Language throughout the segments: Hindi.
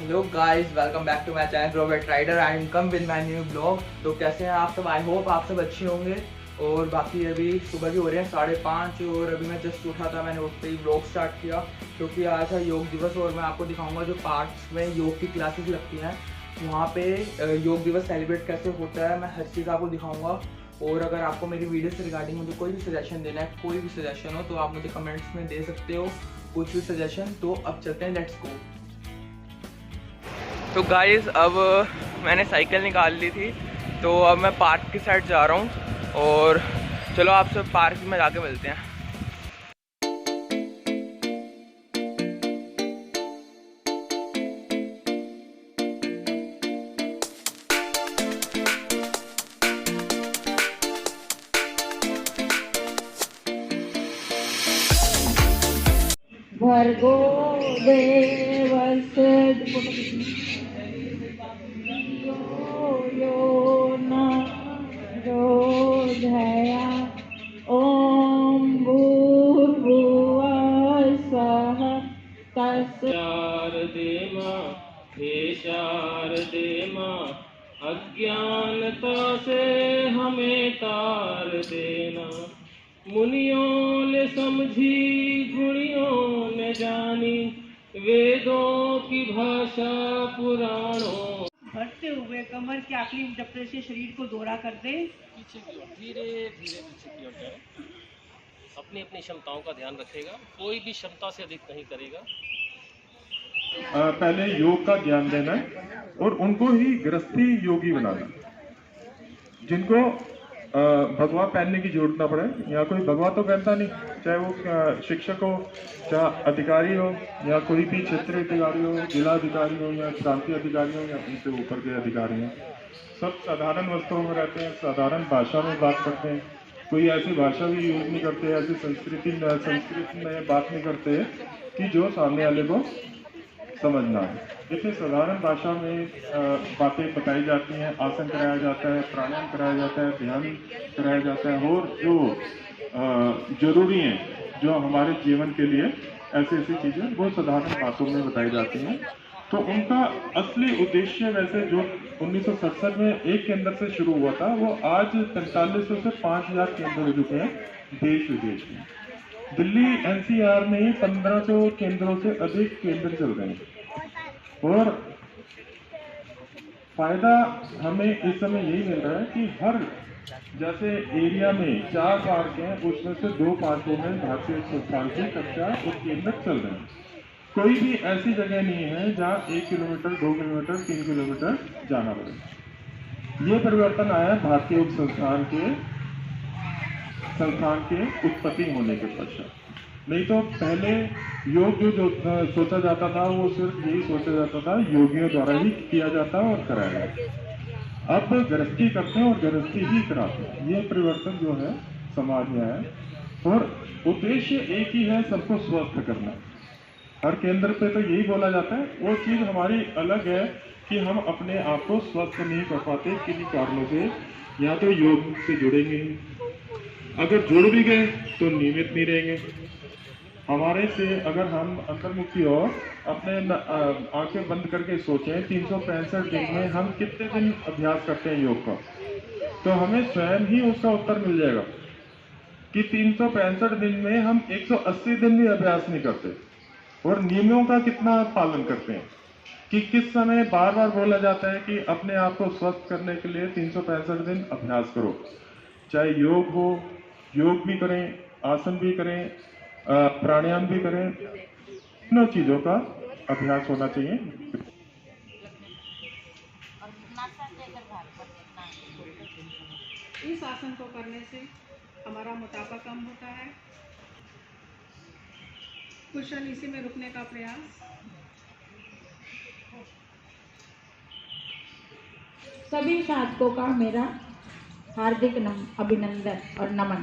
Hello guys, welcome back to my channel Robert Rider and come with my new blog. तो कैसे हैं आप सब? आई होप आप सब अच्छे होंगे। और बाकी अभी सुबह के हो रहे हैं 5:30 और अभी मैं जस्ट उठा था। मैंने उठते ही ब्लॉग स्टार्ट किया क्योंकि आज है योग दिवस और मैं आपको दिखाऊंगा जो पार्क्स में योग की क्लासेस लगती हैं वहाँ पे योग दिवस सेलिब्रेट कैसे होता है। मैं हर चीज़ आपको दिखाऊँगा। और अगर आपको मेरी वीडियो से रिगार्डिंग मुझे कोई भी सजेशन देना है, कोई भी सजेशन हो तो आप मुझे कमेंट्स में दे सकते हो कुछ भी सजेशन। तो अब चलते हैं, लेट्स गो। तो गाइस अब मैंने साइकिल निकाल ली थी तो अब मैं पार्क की साइड जा रहा हूँ और चलो आप सब पार्क में जाके मिलते हैं। भर्गो देवस्य यो न रोधया ॐ भूर्भुवः स्वः तस्य शारदे माँ, हे शारदे माँ, अज्ञानता से हमें तार देना। मुनियों ने समझी, गुणियों ने जानी, वेदों की भाषा पुराणों। बढ़ते हुए कमर की आखिरी जबड़े से शरीर को दोहरा कर दे। पीछे की ओर धीरे धीरे पीछे की ओर जाए। अपनी अपनी क्षमताओं का ध्यान रखेगा, कोई भी क्षमता से अधिक नहीं करेगा। पहले योग का ज्ञान देना है और उनको ही गृहस्थी योगी बनाना। जिनको भगवा पहनने की जरूरत ना पड़े, या कोई भगवा तो पहनता नहीं, चाहे वो शिक्षक हो, चाहे अधिकारी हो, या कोई भी क्षेत्रीय अधिकारी हो, जिला अधिकारी हो, या प्रांतीय अधिकारी हो, या उनसे ऊपर के अधिकारी हो, सब साधारण वस्त्रों में रहते हैं, साधारण भाषा में बात करते हैं। कोई ऐसी भाषा भी यूज नहीं करते, ऐसी संस्कृत में बात नहीं करते कि जो सामने वाले को समझना है। देखिए, साधारण भाषा में बातें बताई जाती हैं, आसन कराया जाता है, प्राणायाम कराया जाता है, ध्यान कराया जाता है, और जो जरूरी हैं जो हमारे जीवन के लिए ऐसी ऐसी चीज़ें वो साधारण बातों में बताई जाती हैं। तो उनका असली उद्देश्य वैसे जो 1967 में एक केंद्र से शुरू हुआ था, वो आज 4300 से 5000 केंद्र हो चुके हैं देश विदेश में। दिल्ली एनसीआर में 1500 केंद्रों से अधिक केंद्र चल रहे हैं। और फायदा हमें इस समय यही मिल रहा है कि हर जैसे एरिया में 4 पार्क हैं, उसमें से 2 पार्कों में भारतीय संस्थान की कक्षा और केंद्र चल रहे हैं। कोई भी ऐसी जगह नहीं है जहाँ 1 किलोमीटर, 2 किलोमीटर, 3 किलोमीटर जाना पड़े। ये परिवर्तन आया भारतीय योग संस्थान के उत्पत्ति होने के पश्चात। नहीं तो पहले योग जो सोचा जाता था वो सिर्फ यही सोचा जाता था योगियों द्वारा ही किया जाता और कराया जाता। अब गृहस्थी करते हैं और गृहस्थी ही कराते हैं। ये परिवर्तन जो है समाज में है और उद्देश्य एक ही है, सबको स्वस्थ करना। हर केंद्र पे तो यही बोला जाता है। वो चीज हमारी अलग है कि हम अपने आप को स्वस्थ नहीं कर पाते किन्हीं कारणों से। या तो योग से जुड़ेंगे ही, अगर जुड़ भी गए तो नियमित नहीं रहेंगे। हमारे से अगर हम अंतर्मुखी हो, अपने आंखें बंद करके सोचें 365 दिन में हम कितने दिन अभ्यास करते हैं योग का, तो हमें स्वयं ही उसका उत्तर मिल जाएगा कि 365 दिन में हम 180 दिन भी अभ्यास नहीं करते। और नियमों का कितना पालन करते हैं कि किस समय बार बार बोला जाता है कि अपने आप को स्वस्थ करने के लिए 365 दिन अभ्यास करो। चाहे योग हो, योग भी करें, आसन भी करें, प्राणायाम भी करें, तीनों चीजों का अभ्यास होना चाहिए। इस आसन को करने से हमारा मोटापा कम होता है। कुछ क्षण इसी में रुकने का प्रयास। सभी साधकों का मेरा हार्दिक अभिनंदन और नमन।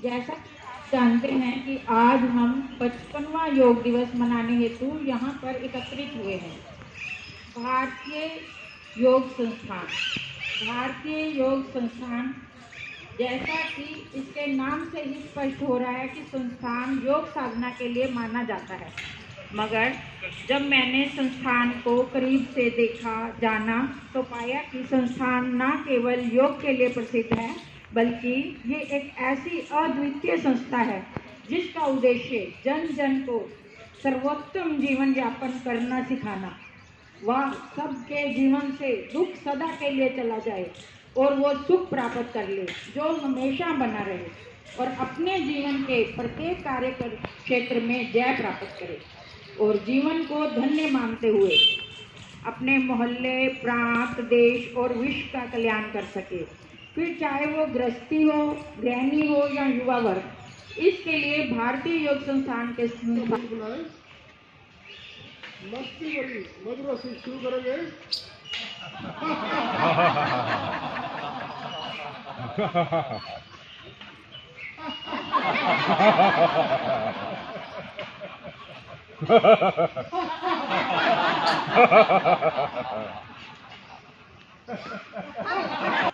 जैसा कि आप जानते हैं कि आज हम 55वां योग दिवस मनाने हेतु यहाँ पर एकत्रित हुए हैं। भारतीय योग संस्थान जैसा कि इसके नाम से ही स्पष्ट हो रहा है कि संस्थान योग साधना के लिए माना जाता है। मगर जब मैंने संस्थान को करीब से देखा जाना तो पाया कि संस्थान न केवल योग के लिए प्रसिद्ध है बल्कि ये एक ऐसी अद्वितीय संस्था है जिसका उद्देश्य जन जन को सर्वोत्तम जीवन यापन करना सिखाना। वह सबके जीवन से दुख सदा के लिए चला जाए और वो सुख प्राप्त कर ले जो हमेशा बना रहे और अपने जीवन के प्रत्येक कार्य क्षेत्र में जय प्राप्त करे और जीवन को धन्य मानते हुए अपने मोहल्ले, प्रांत, देश और विश्व का कल्याण कर सके। फिर चाहे वो गृहस्थी हो, गृहिणी हो या युवा वर्ग, इसके लिए भारतीय योग संस्थान के मस्ती बड़ी मधुर से शुरू करेंगे।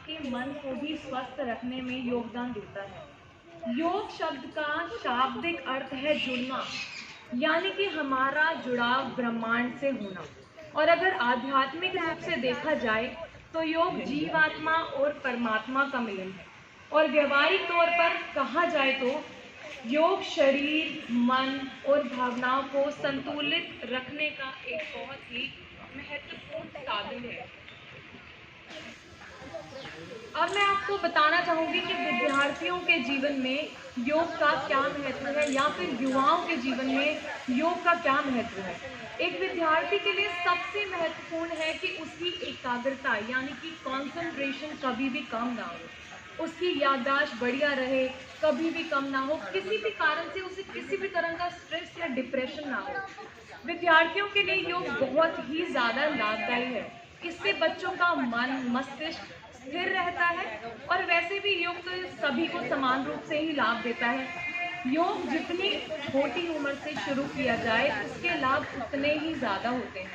के मन को भी स्वस्थ रखने में योगदान देता है। योग शब्द का शाब्दिक अर्थ है जुड़ना, यानी कि हमारा जुड़ाव ब्रह्मांड से होना। और अगर आध्यात्मिक रूप से देखा जाए तो योग जीवात्मा और परमात्मा का मिलन है। और व्यवहारिक तौर पर कहा जाए तो योग शरीर, मन और भावनाओं को संतुलित रखने का एक बहुत ही महत्वपूर्ण साधन है। अब मैं आपको बताना चाहूँगी कि विद्यार्थियों के जीवन में योग का क्या महत्व है या फिर युवाओं के जीवन में योग का क्या महत्व है। एक विद्यार्थी के लिए सबसे महत्वपूर्ण है कि उसकी एकाग्रता यानी कि कंसंट्रेशन कभी भी कम ना हो, उसकी याददाश्त बढ़िया रहे, कभी भी कम ना हो, किसी भी कारण से उसे किसी भी तरह का स्ट्रेस या डिप्रेशन ना हो। विद्यार्थियों के लिए योग बहुत ही ज़्यादा लाभदायी है। इससे बच्चों का मन, मस्तिष्क स्थिर रहता है और वैसे भी योग तो सभी को समान रूप से ही लाभ देता है। योग जितनी छोटी उम्र से शुरू किया जाए उसके लाभ उतने ही ज़्यादा होते हैं।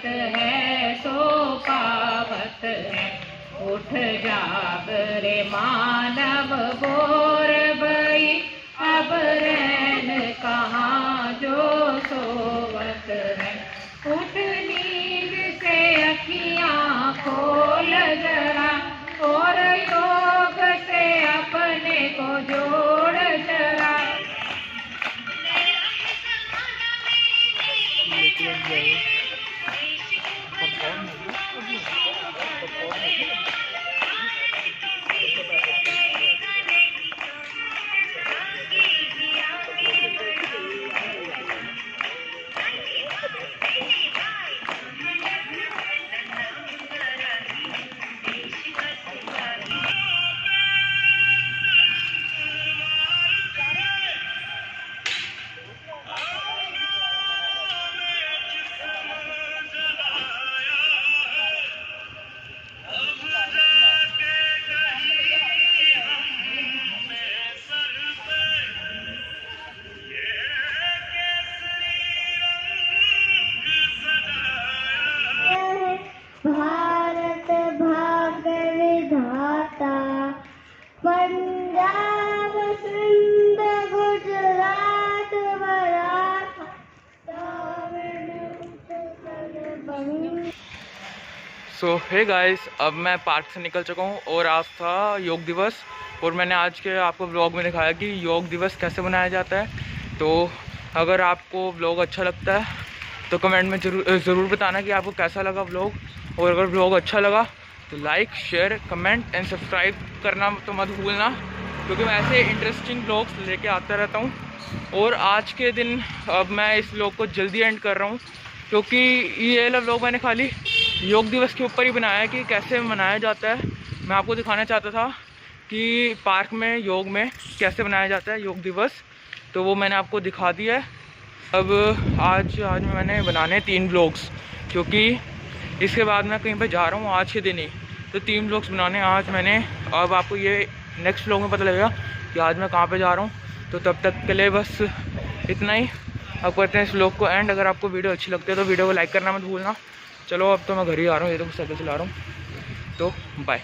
है सो पावत है, उठ जाग रे मानव बोर भई, अब रैन कहाँ जो सोवत है। उठ नींद से अखियाँ खोल जरा और योग से अपने को जोड़ जरा। भारत भाग्य विधाता, पंजाब सिंध गुजरात मराठा, सो हे गाइस, अब मैं पार्क से निकल चुका हूँ और आज था योग दिवस और मैंने आज के आपको ब्लॉग में दिखाया कि योग दिवस कैसे मनाया जाता है। तो अगर आपको ब्लॉग अच्छा लगता है तो कमेंट में ज़रूर बताना कि आपको कैसा लगा ब्लॉग, और अगर ब्लॉग अच्छा लगा तो like, share, comment and subscribe करना तो मत भूलना, क्योंकि मैं ऐसे इंटरेस्टिंग ब्लॉग्स लेके आता रहता हूँ। और आज के दिन अब मैं इस ब्लॉग को जल्दी एंड कर रहा हूँ, क्योंकि ये ब्लॉग मैंने खाली योग दिवस के ऊपर ही बनाया है कि कैसे मनाया जाता है। मैं आपको दिखाना चाहता था कि पार्क में योग में कैसे मनाया जाता है योग दिवस। तो वो मैंने आपको दिखा दिया है। अब आज मैंने बनाने हैं 3 ब्लॉग्स, क्योंकि इसके बाद मैं कहीं पे जा रहा हूँ आज के दिन ही, तो 3 ब्लॉग्स बनाने आज मैंने। अब आपको ये नेक्स्ट ब्लॉग में पता लगेगा कि आज मैं कहाँ पे जा रहा हूँ। तो तब तक के लिए बस इतना ही। अब करते हैं इस ब्लॉग को एंड। अगर आपको वीडियो अच्छी लगती है तो वीडियो को लाइक करना मत भूलना। चलो अब तो मैं घर ही आ रहा हूँ, ये तो साइकिल चला रहा हूँ, तो बाय।